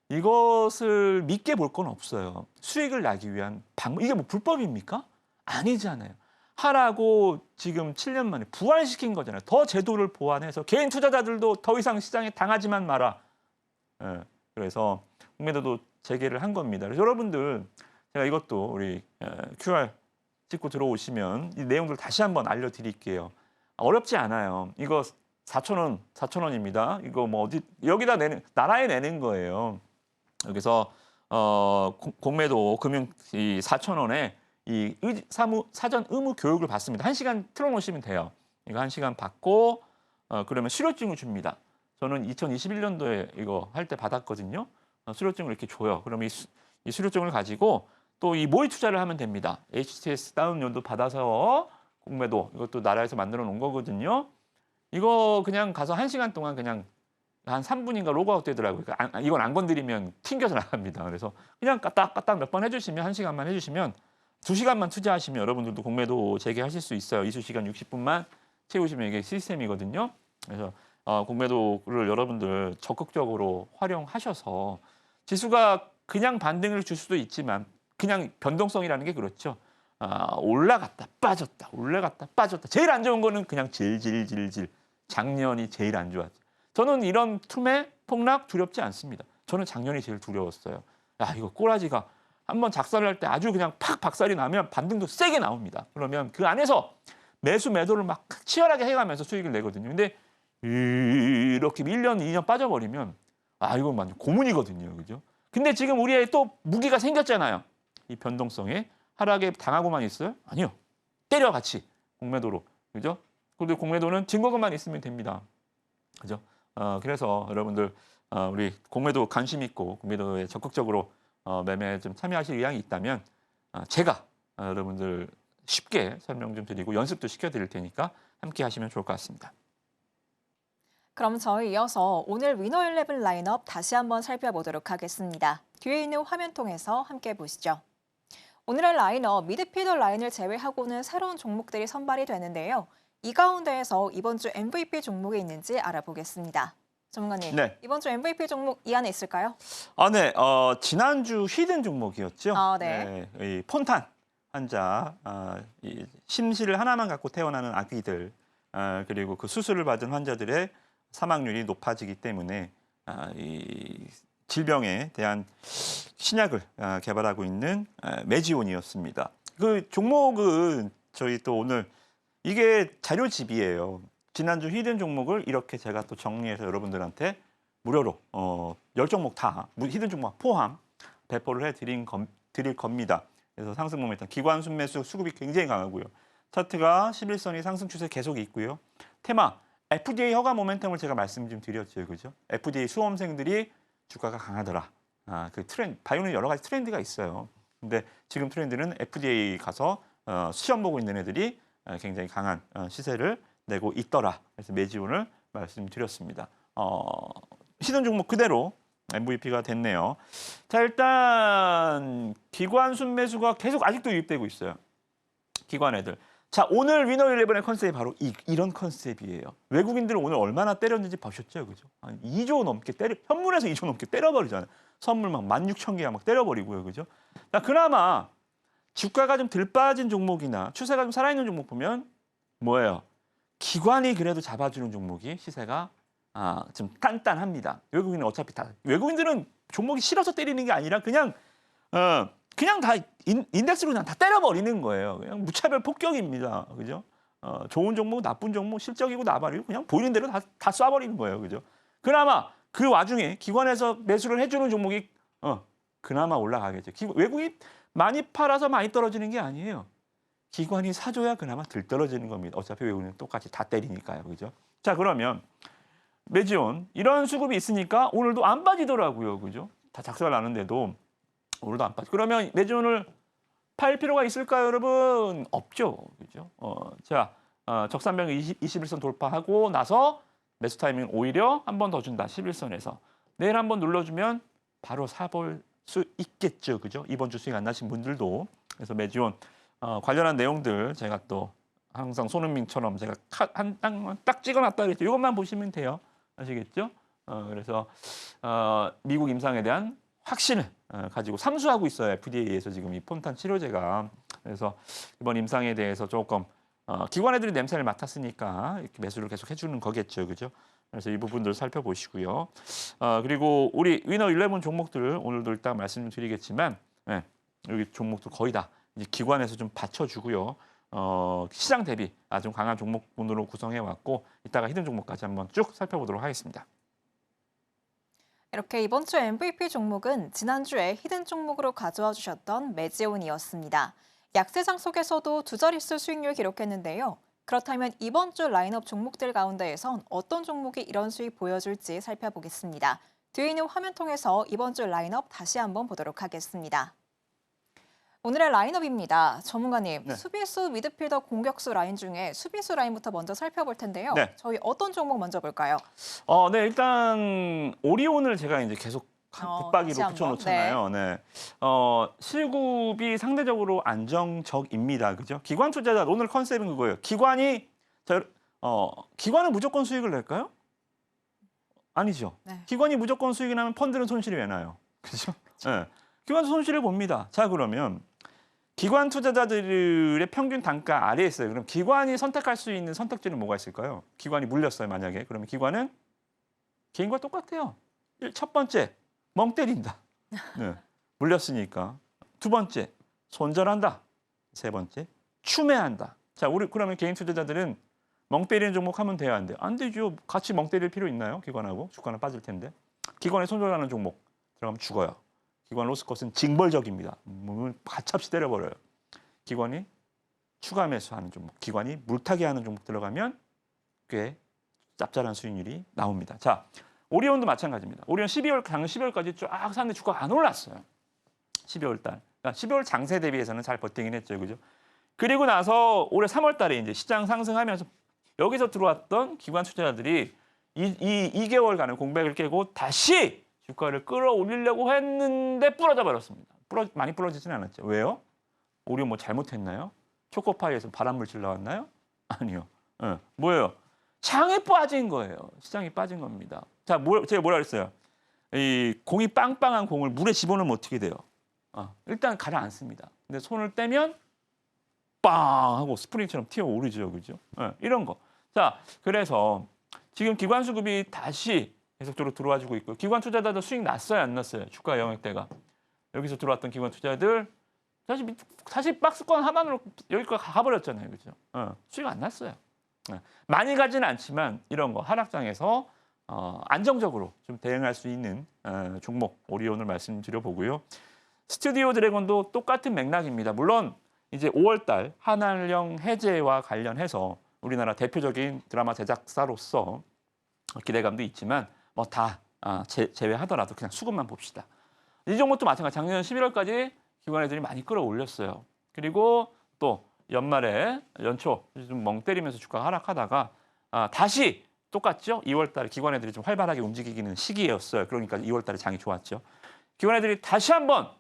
이것을 믿게 볼 건 없어요. 수익을 나기 위한 방법. 이게 뭐 불법입니까? 아니잖아요. 하라고 지금 7년 만에 부활시킨 거잖아요. 더 제도를 보완해서 개인 투자자들도 더 이상 시장에 당하지만 마라. 그래서 공매도도 재개를 한 겁니다. 그래서 여러분들 제가 이것도 우리 QR 찍고 들어오시면 이 내용들 다시 한번 알려드릴게요. 어렵지 않아요. 이거 4,000원입니다. 이거 뭐 어디 여기다 나라에 내는 거예요. 여기서 공매도 금융 이 4,000원에 이 사전 의무 교육을 받습니다. 1시간 틀어놓으시면 돼요. 이거 1시간 받고 그러면 수료증을 줍니다. 저는 2021년도에 이거 할 때 받았거든요. 수료증을 이렇게 줘요. 그럼 이 수료증을 가지고 또 이 모의 투자를 하면 됩니다. HTS 다운로드 받아서 공매도 이것도 나라에서 만들어 놓은 거거든요. 이거 그냥 가서 1시간 동안 그냥 한 3분인가 로그아웃 되더라고요. 이건 안 건드리면 튕겨서 나갑니다. 그래서 그냥 까딱 몇 번 해주시면 1시간만 해주시면 2시간만 투자하시면 여러분들도 공매도 재개하실 수 있어요. 이수시간 60분만 채우시면 이게 시스템이거든요. 그래서 공매도를 여러분들 적극적으로 활용하셔서 지수가 그냥 반등을 줄 수도 있지만 그냥 변동성이라는 게 그렇죠. 올라갔다 빠졌다 올라갔다 빠졌다. 제일 안 좋은 거는 그냥 질질질질 작년이 제일 안 좋았죠. 저는 이런 틈에 폭락 두렵지 않습니다. 저는 작년이 제일 두려웠어요. 야, 이거 꼬라지가 한번 작살을 할 때 아주 그냥 팍 박살이 나면 반등도 세게 나옵니다. 그러면 그 안에서 매수 매도를 막 치열하게 해가면서 수익을 내거든요. 근데 이렇게 1년, 2년 빠져버리면 이건 완전 고문이거든요. 그죠? 근데 지금 우리의 또 무기가 생겼잖아요. 이 변동성에 하락에 당하고만 있어요? 아니요. 때려 같이 공매도로. 그죠? 그런데 공매도는 증거금만 있으면 됩니다. 그죠? 그래서 여러분들 우리 공매도 관심 있고 공매도에 적극적으로 매매에 좀 참여하실 의향이 있다면 제가 여러분들 쉽게 설명 좀 드리고 연습도 시켜드릴 테니까 함께 하시면 좋을 것 같습니다. 그럼 저희 이어서 오늘 위너 11 라인업 다시 한번 살펴보도록 하겠습니다. 뒤에 있는 화면 통해서 함께 보시죠. 오늘의 라인업 미드피더 라인을 제외하고는 새로운 종목들이 선발이 되는데요. 이 가운데에서 이번 주 MVP 종목이 있는지 알아보겠습니다. 전문가님, 네. 이번 주 MVP 종목 이 안에 있을까요? 네. 지난주 히든 종목이었죠. 네. 이 폰탄 환자, 이 심실 하나만 갖고 태어나는 아기들, 그리고 그 수술을 받은 환자들의 사망률이 높아지기 때문에 이 질병에 대한 신약을 개발하고 있는 메지온이었습니다. 그 종목은 저희 또 오늘 이게 자료집이에요. 지난주 히든 종목을 이렇게 제가 또 정리해서 여러분들한테 무료로 10종목 다 히든 종목 포함 배포를 드릴 겁니다. 그래서 상승 모멘텀, 기관 순매수 수급이 굉장히 강하고요. 차트가 11선이 상승 추세 계속 있고요. 테마 FDA 허가 모멘텀을 제가 말씀 좀 드렸죠, 그죠? FDA 수험생들이 주가가 강하더라. 그 트렌드, 바이오는 여러 가지 트렌드가 있어요. 근데 지금 트렌드는 FDA 가서 시험 보고 있는 애들이 굉장히 강한 시세를 내고 있더라. 그래서 매지온을 말씀드렸습니다. 시든 종목 그대로 MVP가 됐네요. 자, 일단 기관 순매수가 계속 아직도 유입되고 있어요. 기관 애들. 자, 오늘 위너 11의 컨셉이 바로 이런 컨셉이에요. 외국인들은 오늘 얼마나 때렸는지 보셨죠? 그죠? 2조 넘게 현물에서 2조 넘게 때려버리잖아요. 선물 막 16,000개가 막 때려버리고요. 그죠? 자, 그나마 주가가 좀 덜 빠진 종목이나 추세가 좀 살아있는 종목 보면 뭐예요? 기관이 그래도 잡아주는 종목이 시세가 좀 단단합니다. 외국인은 어차피 외국인들은 종목이 싫어서 때리는 게 아니라 그냥 다 인덱스로 그냥 다 때려버리는 거예요. 그냥 무차별 폭격입니다. 그죠? 좋은 종목, 나쁜 종목, 실적이고 나발이고 그냥 보이는 대로 다 쏴버리는 거예요. 그죠? 그나마 그 와중에 기관에서 매수를 해주는 종목이 그나마 올라가겠죠. 외국이 많이 팔아서 많이 떨어지는 게 아니에요. 기관이 사줘야 그나마 덜 떨어지는 겁니다. 어차피 외국인은 똑같이 다 때리니까요. 그죠? 자, 그러면 매지온 이런 수급이 있으니까 오늘도 안 빠지더라고요. 그죠? 다 작살 나는데도 오늘도 안 빠져. 그러면 매지온을 팔 필요가 있을까요, 여러분? 없죠. 그죠? 적산병 21선 돌파하고 나서 매수 타이밍 오히려 한 번 더 준다. 11선에서. 내일 한번 눌러주면 바로 사볼 수 있겠죠. 그죠? 이번 주 수익 안 나신 분들도. 그래서 매지온 관련한 내용들 제가 또 항상 손흥민처럼 제가 딱 찍어놨다 그랬죠. 이것만 보시면 돼요. 아시겠죠? 그래서 미국 임상에 대한 확신을 가지고 삼수하고 있어요. FDA에서 지금 이 폰탄 치료제가. 그래서 이번 임상에 대해서 조금 기관 애들이 냄새를 맡았으니까 이렇게 매수를 계속 해주는 거겠죠. 그죠? 그래서 이 부분들 살펴보시고요. 그리고 우리 위너 11 종목들 오늘도 일단 말씀드리겠지만 여기 종목도 거의 다 이제 기관에서 좀 받쳐주고요. 시장 대비 아주 강한 종목군으로 구성해 왔고 이따가 히든 종목까지 한번 쭉 살펴보도록 하겠습니다. 이렇게 이번 주 MVP 종목은 지난주에 히든 종목으로 가져와 주셨던 매지온이었습니다. 약세장 속에서도 두 자릿수 수익률 기록했는데요. 그렇다면 이번 주 라인업 종목들 가운데에선 어떤 종목이 이런 수익 보여줄지 살펴보겠습니다. 뒤에 있는 화면 통해서 이번 주 라인업 다시 한번 보도록 하겠습니다. 오늘의 라인업입니다. 전문가님, 네. 수비수, 미드필더, 공격수 라인 중에 수비수 라인부터 먼저 살펴볼 텐데요. 네. 저희 어떤 종목 먼저 볼까요? 네, 일단 오리온을 제가 이제 계속 다시 붙박이로 한번. 붙여놓잖아요. 네. 실급이 상대적으로 안정적입니다. 그죠? 기관 투자자 오늘 컨셉은 그거예요. 기관은 무조건 수익을 낼까요? 아니죠. 네. 기관이 무조건 수익이 나면 펀드는 손실이 왜 나요? 그죠? 네. 기관도 손실을 봅니다. 자, 그러면 기관 투자자들의 평균 단가 아래에 있어요. 그럼 기관이 선택할 수 있는 선택지는 뭐가 있을까요? 기관이 물렸어요, 만약에. 그러면 기관은 개인과 똑같아요. 첫 번째, 멍 때린다. 네, 물렸으니까. 두 번째, 손절한다. 세 번째, 추매한다. 자, 우리 그러면 개인 투자자들은 멍 때리는 종목 하면 돼야 안 돼요? 안 되죠. 같이 멍 때릴 필요 있나요? 기관하고 주가는 빠질 텐데. 기관에 손절하는 종목 들어가면 죽어요. 기관 로스컷은 징벌적입니다. 몸을 가차없이 때려버려요. 기관이 추가 매수하는 종목, 기관이 물타기 하는 종목 들어가면 꽤 짭짤한 수익률이 나옵니다. 자, 오리온도 마찬가지입니다. 오리온 작년 12월까지 쫙 샀는데 주가가 안 올랐어요. 12월 달. 그러니까 12월 장세 대비해서는 잘 버티긴 했죠. 그죠? 그리고 나서 올해 3월 달에 이제 시장 상승하면서 여기서 들어왔던 기관 투자자들이 2개월간의 공백을 깨고 다시 주가를 끌어올리려고 했는데 부러져 버렸습니다. 많이 부러지진 않았죠. 왜요? 오리온 뭐 잘못했나요? 초코파이에서 발암물질 나왔나요? 아니요. 뭐예요? 장에 빠진 거예요. 시장이 빠진 겁니다. 자, 제가 뭐라 그랬어요? 이 공이 빵빵한 공을 물에 집어넣으면 어떻게 돼요? 일단 가라앉습니다. 근데 손을 떼면 빵 하고 스프링처럼 튀어오르죠. 그죠? 이런 거. 자, 그래서 지금 기관 수급이 다시 계속적으로 들어와주고 있고 기관 투자자도 수익 났어요, 안 났어요? 주가 영역대가. 여기서 들어왔던 기관 투자들 사실 박스권 하반으로 여기까지 가버렸잖아요. 그죠? 수익 안 났어요. 많이 가지는 않지만 이런 거 하락장에서 안정적으로 좀 대응할 수 있는 종목 오리온을 말씀드려보고요. 스튜디오 드래곤도 똑같은 맥락입니다. 물론 이제 5월달 한알령 해제와 관련해서 우리나라 대표적인 드라마 제작사로서 기대감도 있지만 뭐 다 제외하더라도 그냥 수급만 봅시다. 이 종목도 마찬가지. 작년 11월까지 기관 애들이 많이 끌어올렸어요. 그리고 또 연말에 연초 좀 멍 때리면서 주가가 하락하다가 다시 똑같죠. 2월달에 기관 애들이 좀 활발하게 움직이는 시기였어요. 그러니까 2월달에 장이 좋았죠. 기관 애들이 다시 한번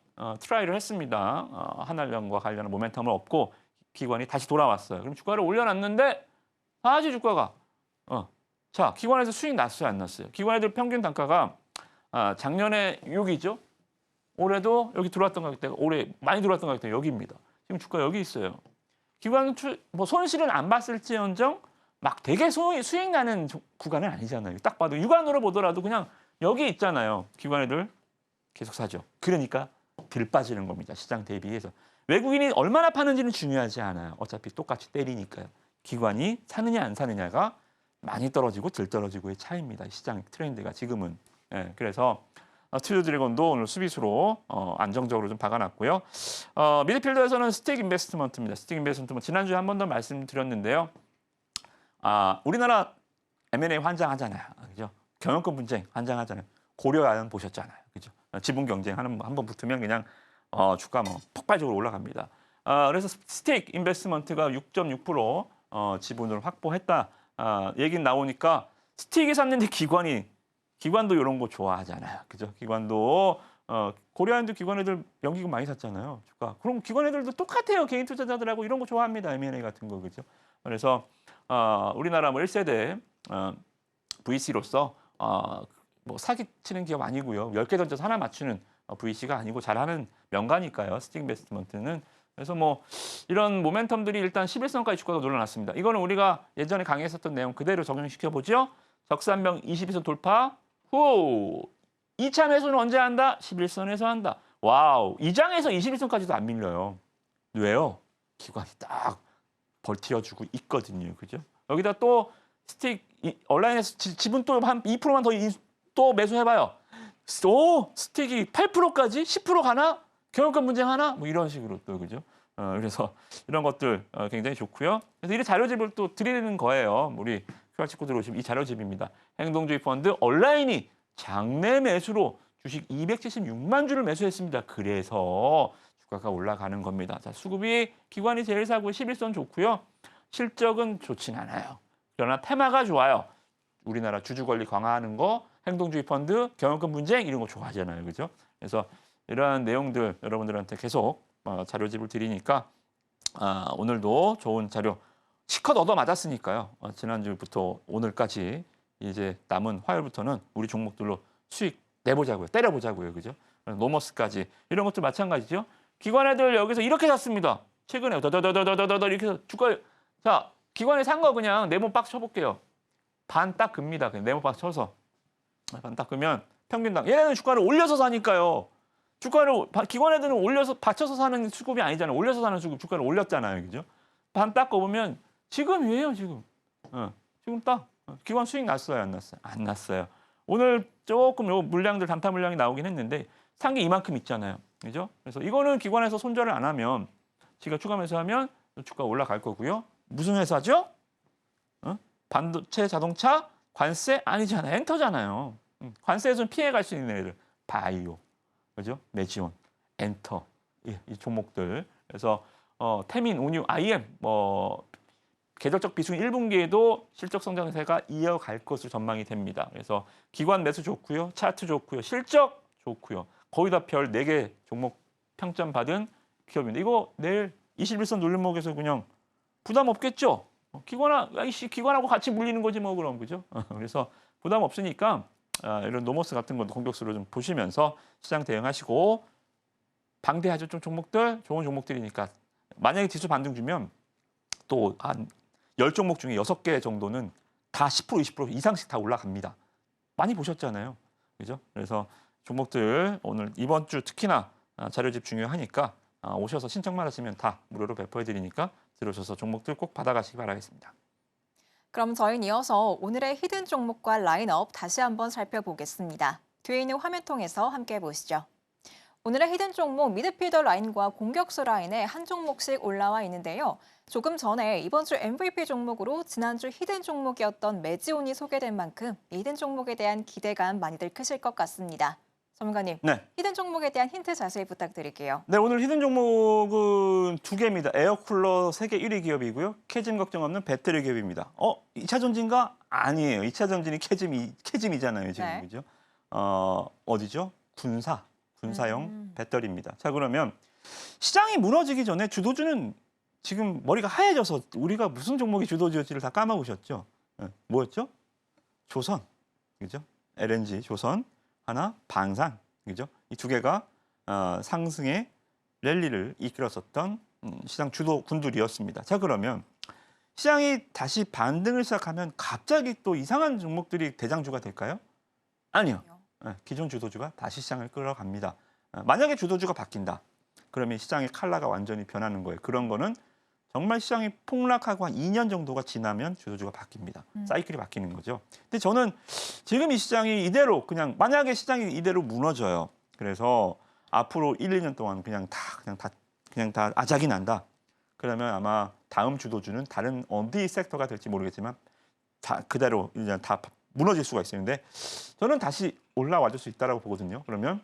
트라이를 했습니다. 한알령과 관련한 모멘텀을 얻고 기관이 다시 돌아왔어요. 그럼 주가를 올려놨는데 다시 주가가 자, 기관에서 수익 났어요, 안 났어요? 기관 애들 평균 단가가 작년에 6이죠. 올해도 여기 들어왔던 가격대가 올해 많이 들어왔던 가격대가 여기입니다. 지금 주가 여기 있어요. 기관 뭐 손실은 안 봤을지언정 막 되게 수익 나는 구간은 아니잖아요. 딱 봐도 육안으로 보더라도 그냥 여기 있잖아요. 기관 애들 계속 사죠. 그러니까 덜 빠지는 겁니다. 시장 대비해서. 외국인이 얼마나 파는지는 중요하지 않아요. 어차피 똑같이 때리니까요. 기관이 사느냐 안 사느냐가 많이 떨어지고 덜 떨어지고의 차이입니다. 시장 트렌드가 지금은. 예, 그래서 트루 드래곤도 오늘 수비수로 안정적으로 좀 박아놨고요. 미드필더에서는 스틱 인베스트먼트입니다. 스틱 인베스트먼트 지난주에 한 번 더 말씀드렸는데요. 우리나라 M&A 환장하잖아요. 그죠? 경영권 분쟁 환장하잖아요. 고려아연 보셨잖아요. 그죠? 지분 경쟁 한번 붙으면 그냥 주가 뭐 폭발적으로 올라갑니다. 그래서 스틱 인베스트먼트가 6.6% 지분을 확보했다. 얘기는 나오니까 스틱이 샀는데 기관도 이런 거 좋아하잖아요. 그죠? 기관도 고려아연도 기관 애들 연기금 많이 샀잖아요. 주가. 그럼 기관 애들도 똑같아요. 개인 투자자들하고 이런 거 좋아합니다. M&A 같은 거. 그죠? 그래서 우리나라 뭐 1세대 VC로서 뭐 사기치는 기업 아니고요. 10개 던져서 하나 맞추는 VC가 아니고 잘하는 명가니까요. 스틱 인베스트먼트는. 그래서 뭐 이런 모멘텀들이 일단 11선까지 주가가 놀라났습니다. 이거는 우리가 예전에 강의했었던 내용 그대로 적용시켜 보죠. 적산병 22선 돌파 후 2차 매수는 언제 한다? 11선에서 한다. 와우. 2장에서 21선까지도 안 밀려요. 왜요? 기관이 딱 버텨주고 있거든요. 그죠? 여기다 또 스틱 온라인에서 지분 또 한 2%만 또 매수해봐요. 스틱이 8%까지 10% 가나? 경영권 분쟁 하나? 뭐 이런 식으로 또 그죠? 그래서 이런 것들 굉장히 좋고요. 그래서 이 자료집을 또 드리는 거예요. 우리 QR 찍고 들어오시면 이 자료집입니다. 행동주의 펀드 온라인이 장내 매수로 주식 276만 주를 매수했습니다. 그래서 주가가 올라가는 겁니다. 자, 수급이 기관이 제일 사고 11선 좋고요. 실적은 좋진 않아요. 그러나 테마가 좋아요. 우리나라 주주 권리 강화하는 거, 행동주의 펀드, 경영권 분쟁 이런 거 좋아하잖아요. 그죠? 그래서 이러한 내용들 여러분들한테 계속 자료집을 드리니까 오늘도 좋은 자료 실컷 얻어 맞았으니까요. 지난주부터 오늘까지 이제 남은 화요일부터는 우리 종목들로 수익 내보자고요. 때려보자고요. 그죠? 노머스까지 이런 것도 마찬가지죠. 기관 애들 여기서 이렇게 샀습니다. 최근에 더더더더더더 이렇게 해서 주가 자 기관에 산 거 그냥 네모 박스 쳐볼게요. 반 딱 급니다. 그냥 네모 박스 쳐서 반 딱 끄면 평균당 얘네는 주가를 올려서 사니까요. 주가를 기관 애들은 올려서 받쳐서 사는 수급이 아니잖아요. 올려서 사는 수급 주가를 올렸잖아요. 그죠? 반 딱 꼽으면 지금이에요. 지금. 지금 딱 기관 수익 났어요. 안 났어요? 안 났어요. 오늘 조금 요 물량들 단타 물량이 나오긴 했는데 산 게 이만큼 있잖아요. 그죠? 그래서 이거는 기관에서 손절을 안 하면 지가 추가 매수하면 주가 올라갈 거고요. 무슨 회사죠? 반도체, 자동차, 관세 아니잖아요. 엔터잖아요. 관세에서 피해갈 수 있는 애들. 바이오, 그죠? 매지온, 엔터 이 종목들. 그래서 태민, 운유, IM 뭐 계절적 비중 1분기에도 실적 성장세가 이어갈 것으로 전망이 됩니다. 그래서 기관 매수 좋고요. 차트 좋고요. 실적 좋고요. 거의 다 별 4개 종목 평점 받은 기업인데 이거 내일 21선 눌림목에서 그냥 부담 없겠죠? 기관하고 같이 물리는 거지 뭐 그럼 그죠? 그래서 부담 없으니까 이런 노머스 같은 것도 공격수로 좀 보시면서 시장 대응하시고 방대하죠. 좀 종목들 좋은 종목들이니까 만약에 지수 반등 주면 또 한 10종목 중에 6개 정도는 다 10% 20% 이상씩 다 올라갑니다. 많이 보셨잖아요. 그죠? 그래서 종목들 오늘 이번 주 특히나 자료집 중요하니까 오셔서 신청만 하시면 다 무료로 배포해 드리니까 들어오셔서 종목들 꼭 받아가시기 바라겠습니다. 그럼 저희는 이어서 오늘의 히든 종목과 라인업 다시 한번 살펴보겠습니다. 뒤에 있는 화면 통해서 함께 보시죠. 오늘의 히든 종목 미드필더 라인과 공격수 라인에 한 종목씩 올라와 있는데요. 조금 전에 이번 주 MVP 종목으로 지난주 히든 종목이었던 매지온이 소개된 만큼 히든 종목에 대한 기대감 많이들 크실 것 같습니다. 전문가님, 네. 히든 종목에 대한 힌트 자세히 부탁드릴게요. 네, 오늘 히든 종목은 2개입니다. 에어쿨러 세계 1위 기업이고요. 캐즘 걱정 없는 배터리 기업입니다. 2차 전지인가? 아니에요. 2차 전지는 캐즘이잖아요, 지금. 네. 그죠? 어디죠? 군사용 배터리입니다. 자, 그러면 시장이 무너지기 전에 주도주는 지금 머리가 하얘져서 우리가 무슨 종목이 주도주였지를 다 까먹으셨죠? 뭐였죠? 조선, 그죠? LNG, 조선, 하나, 방산, 그죠? 이 2개가 상승의 랠리를 이끌었었던 시장 주도 군들이었습니다. 자, 그러면 시장이 다시 반등을 시작하면 갑자기 또 이상한 종목들이 대장주가 될까요? 아니요. 기존 주도주가 다시 시장을 끌어갑니다. 만약에 주도주가 바뀐다. 그러면 시장의 컬러가 완전히 변하는 거예요. 그런 거는 정말 시장이 폭락하고 한 2년 정도가 지나면 주도주가 바뀝니다. 사이클이 바뀌는 거죠. 근데 저는 지금 이 시장이 이대로 그냥 만약에 시장이 이대로 무너져요. 그래서 앞으로 1, 2년 동안 그냥 다 아작이 난다. 그러면 아마 다음 주도주는 다른 어디 섹터가 될지 모르겠지만 다 그대로 이제 다 무너질 수가 있었는데 저는 다시 올라와줄 수 있다라고 보거든요. 그러면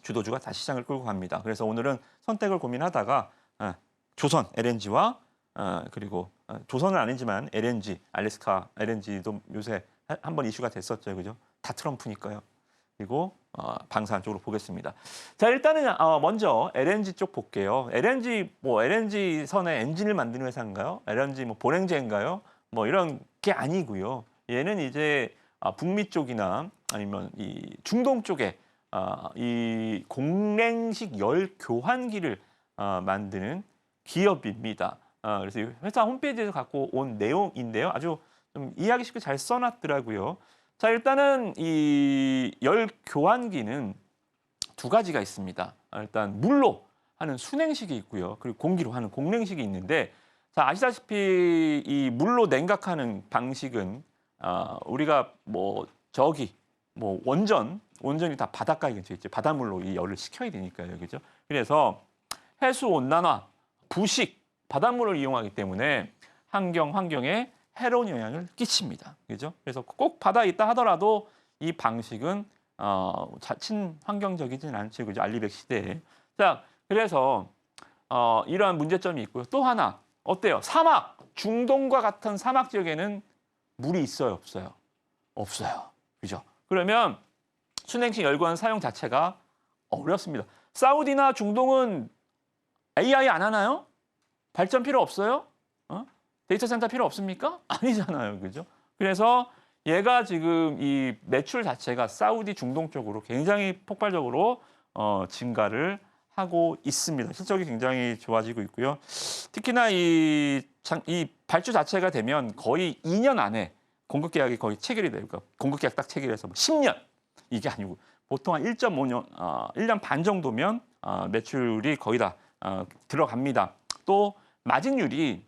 주도주가 다시 시장을 끌고 갑니다. 그래서 오늘은 선택을 고민하다가 조선 LNG와 그리고 조선은 아니지만 LNG, 알래스카 LNG도 요새 한번 이슈가 됐었죠, 그죠? 다 트럼프니까요. 그리고 방산 쪽으로 보겠습니다. 자, 일단은 먼저 LNG 쪽 볼게요. LNG 선의 엔진을 만드는 회사인가요? LNG 보냉제인가요? 이런 게 아니고요. 얘는 이제 북미 쪽이나 아니면 이 중동 쪽에 이 공랭식 열 교환기를 만드는 기업입니다. 그래서 회사 홈페이지에서 갖고 온 내용인데요. 아주 좀 이해하기 쉽게 잘 써놨더라고요. 자, 일단은 이 열 교환기는 두 가지가 있습니다. 일단 물로 하는 순행식이 있고요. 그리고 공기로 하는 공랭식이 있는데, 자, 아시다시피 이 물로 냉각하는 방식은 우리가 원전이 다 바닷가에 갇혀 있죠. 바닷물로 이 열을 식혀야 되니까요, 그죠? 그래서 해수 온난화, 부식, 바닷물을 이용하기 때문에 환경에 해로운 영향을 끼칩니다. 그죠? 그래서 꼭 바다에 있다 하더라도 이 방식은 친환경적이진 않죠. 그죠? 알리백 시대에. 자, 그래서 이러한 문제점이 있고요. 또 하나 어때요? 사막, 중동과 같은 사막 지역에는 물이 있어요, 없어요? 없어요. 그죠? 그러면 순행식 열관 사용 자체가 어렵습니다. 사우디나 중동은 AI 안 하나요? 발전 필요 없어요? 데이터 센터 필요 없습니까? 아니잖아요. 그죠? 그래서 얘가 지금 이 매출 자체가 사우디 중동 쪽으로 굉장히 폭발적으로 증가를 하고 있습니다. 실적이 굉장히 좋아지고 있고요. 특히나 이 발주 자체가 되면 거의 2년 안에 공급 계약이 거의 체결이 되고 공급 계약 딱 체결해서 10년 이게 아니고 보통 한 1.5년, 1년 반 정도면 매출이 거의 다 들어갑니다. 또 마진율이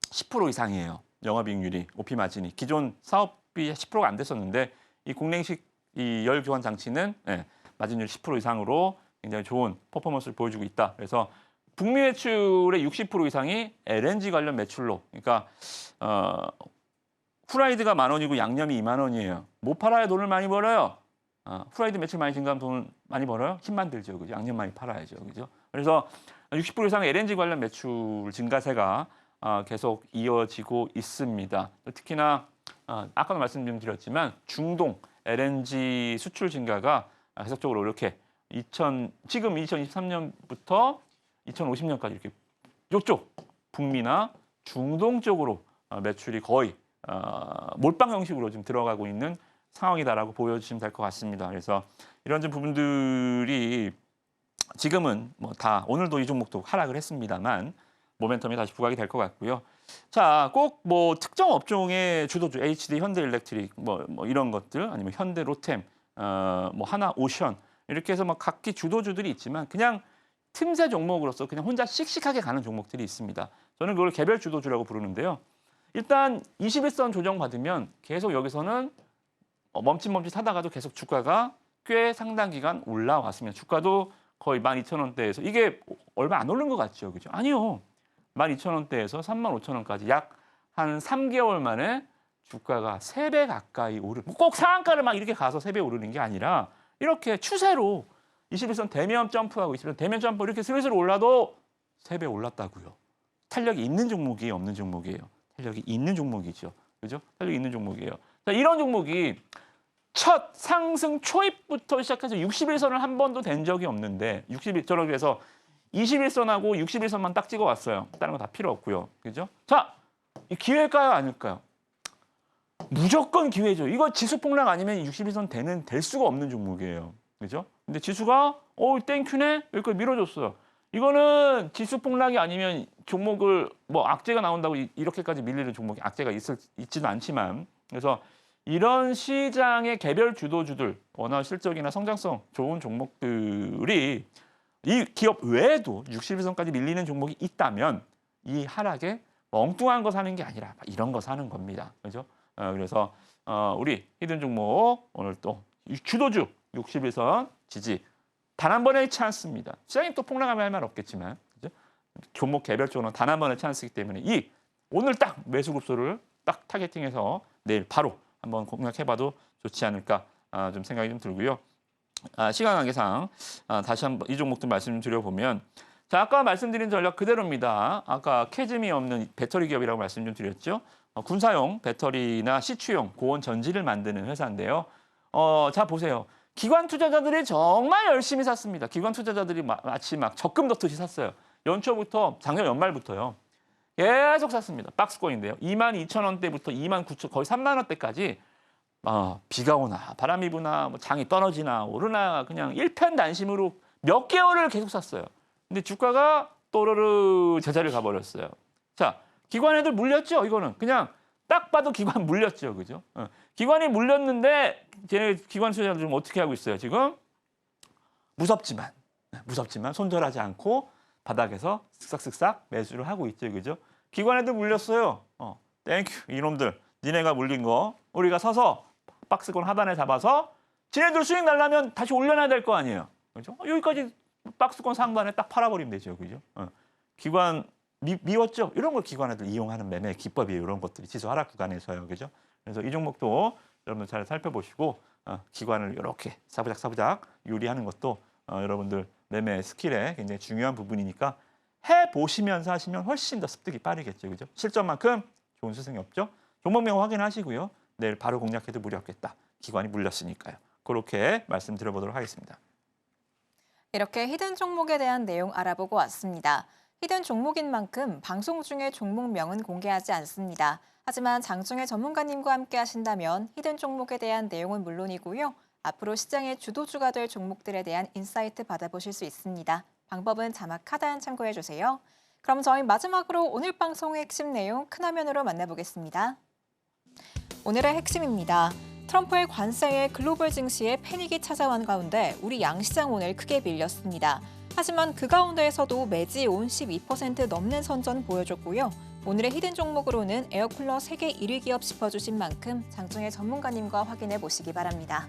10% 이상이에요. 영업이익률이, OP 마진이. 기존 사업비 10%가 안 됐었는데 이 공랭식 이 열 교환 장치는 마진율 10% 이상으로 굉장히 좋은 퍼포먼스를 보여주고 있다. 그래서 북미 매출의 60% 이상이 LNG 관련 매출로, 그러니까 후라이드가 10,000원이고 양념이 20,000원이에요. 뭐 팔아야 돈을 많이 벌어요? 후라이드 매출 많이 증가하면 돈 많이 벌어요? 힘 만들죠. 그죠? 양념 많이 팔아야죠. 그죠? 그래서 60% 이상의 LNG 관련 매출 증가세가 계속 이어지고 있습니다. 특히나 아까도 말씀 좀 드렸지만 중동 LNG 수출 증가가 계속적으로 이렇게 지금 2023년부터 2050년까지 이렇게 이쪽 북미나 중동 쪽으로 매출이 거의 몰빵 형식으로 지금 들어가고 있는 상황이다라고 보여주시면 될 것 같습니다. 그래서 이런 좀 부분들이 지금은 다 오늘도 이 종목도 하락을 했습니다만 모멘텀이 다시 부각이 될 것 같고요. 자, 꼭 특정 업종의 주도주 HD, 현대일렉트릭 이런 것들 아니면 현대 로템, 하나 오션 이렇게 해서 각기 주도주들이 있지만 그냥 틈새 종목으로서 그냥 혼자 씩씩하게 가는 종목들이 있습니다. 저는 그걸 개별 주도주라고 부르는데요. 일단 21선 조정 받으면 계속 여기서는 멈칫멈칫 하다가도 계속 주가가 꽤 상당 기간 올라왔습니다. 주가도 거의 12,000원대에서 이게 얼마 안 오른 것 같죠, 그죠? 아니요. 12,000원대에서 35,000원까지 약 한 3개월 만에 주가가 3배 가까이 오르고 꼭 상한가를 막 이렇게 가서 3배 오르는 게 아니라 이렇게 추세로 21선 대면 점프하고 21선 대면 점프 이렇게 슬슬 올라도 3배 올랐다고요. 탄력이 있는 종목이 없는 종목이에요. 탄력이 있는 종목이죠. 그죠? 탄력이 있는 종목이에요. 자, 이런 종목이 첫 상승 초입부터 시작해서 61선을 한 번도 된 적이 없는데 저는 그래서 21선하고 61선만 딱 찍어왔어요. 다른 거 다 필요 없고요. 그죠? 자, 이 기회일까요? 아닐까요? 무조건 기회죠. 이거 지수 폭락 아니면 61선 될 수가 없는 종목이에요. 그죠? 근데 지수가 땡큐네? 여기까지 밀어줬어요. 이거는 지수 폭락이 아니면 종목을 악재가 나온다고 이렇게까지 밀리는 종목이 악재가 있지는 않지만 그래서 이런 시장의 개별 주도주들, 워낙 실적이나 성장성 좋은 종목들이 이 기업 외에도 61선까지 밀리는 종목이 있다면 이 하락에 엉뚱한 거 사는 게 아니라 이런 거 사는 겁니다. 그죠? 그래서 우리 히든 종목 오늘 또 주도주 61선 지지 단 한 번의 찬스입니다. 시장이 또 폭락하면 할 말 없겠지만 그죠? 종목 개별적으로 단 한 번의 찬스이기 때문에 오늘 딱 매수 급소를 딱 타겟팅해서 내일 바로 한번 공략해봐도 좋지 않을까 좀 생각이 좀 들고요. 시간 관계상 다시 한번 이 종목도 말씀드려보면 자, 아까 말씀드린 전략 그대로입니다. 아까 캐즘이 없는 배터리 기업이라고 말씀 좀 드렸죠. 군사용 배터리나 시추용 고온 전지를 만드는 회사인데요. 자, 보세요. 기관 투자자들이 정말 열심히 샀습니다. 기관 투자자들이 마치 막 적금 넣듯이 샀어요. 연초부터 작년 연말부터요. 계속 샀습니다. 박스권인데요. 22,000원대부터 29,000 거의 3만 원대까지 비가 오나 바람이 부나 뭐 장이 떨어지나 오르나 그냥 일편단심으로 몇 개월을 계속 샀어요. 근데 주가가 또르르 제자리를 가버렸어요. 자, 기관 애들 물렸죠. 이거는 그냥 딱 봐도 기관 물렸죠, 그죠? 기관이 물렸는데 기관 투자자들 좀 어떻게 하고 있어요? 지금 무섭지만 손절하지 않고 바닥에서 쓱싹쓱싹 매수를 하고 있죠, 그죠? 기관 애들 물렸어요. 땡큐 이놈들, 니네가 물린 거 우리가 사서 박스권 하단에 잡아서 지네들 수익 날려면 다시 올려놔야 될 거 아니에요, 그죠? 여기까지 박스권 상단에 딱 팔아버리면 되죠, 그죠? 기관 미웠죠? 이런 걸 기관애들 이용하는 매매 기법이에요. 이런 것들이 지수 하락 구간에서요, 그죠? 그래서 이 종목도 여러분들 잘 살펴보시고 기관을 이렇게 사부작 유리하는 것도 여러분들 매매 스킬에 굉장히 중요한 부분이니까 해보시면서 하시면 훨씬 더 습득이 빠르겠죠, 그죠? 실전만큼 좋은 스승이 없죠? 종목명 확인하시고요. 내일 바로 공략해도 무리 없겠다. 기관이 물렸으니까요. 그렇게 말씀드려보도록 하겠습니다. 이렇게 히든 종목에 대한 내용 알아보고 왔습니다. 히든 종목인 만큼 방송 중에 종목명은 공개하지 않습니다. 하지만 장중에 전문가님과 함께 하신다면 히든 종목에 대한 내용은 물론이고요. 앞으로 시장의 주도주가 될 종목들에 대한 인사이트 받아보실 수 있습니다. 방법은 자막 하단 참고해 주세요. 그럼 저희 마지막으로 오늘 방송의 핵심 내용 큰 화면으로 만나보겠습니다. 오늘의 핵심입니다. 트럼프의 관세에 글로벌 증시에 패닉이 찾아온 가운데 우리 양시장 오늘 크게 밀렸습니다. 하지만 그 가운데에서도 매지 온 12% 넘는 선전 보여줬고요. 오늘의 히든 종목으로는 에어쿨러 세계 1위 기업 짚어주신 만큼 장중에 전문가님과 확인해 보시기 바랍니다.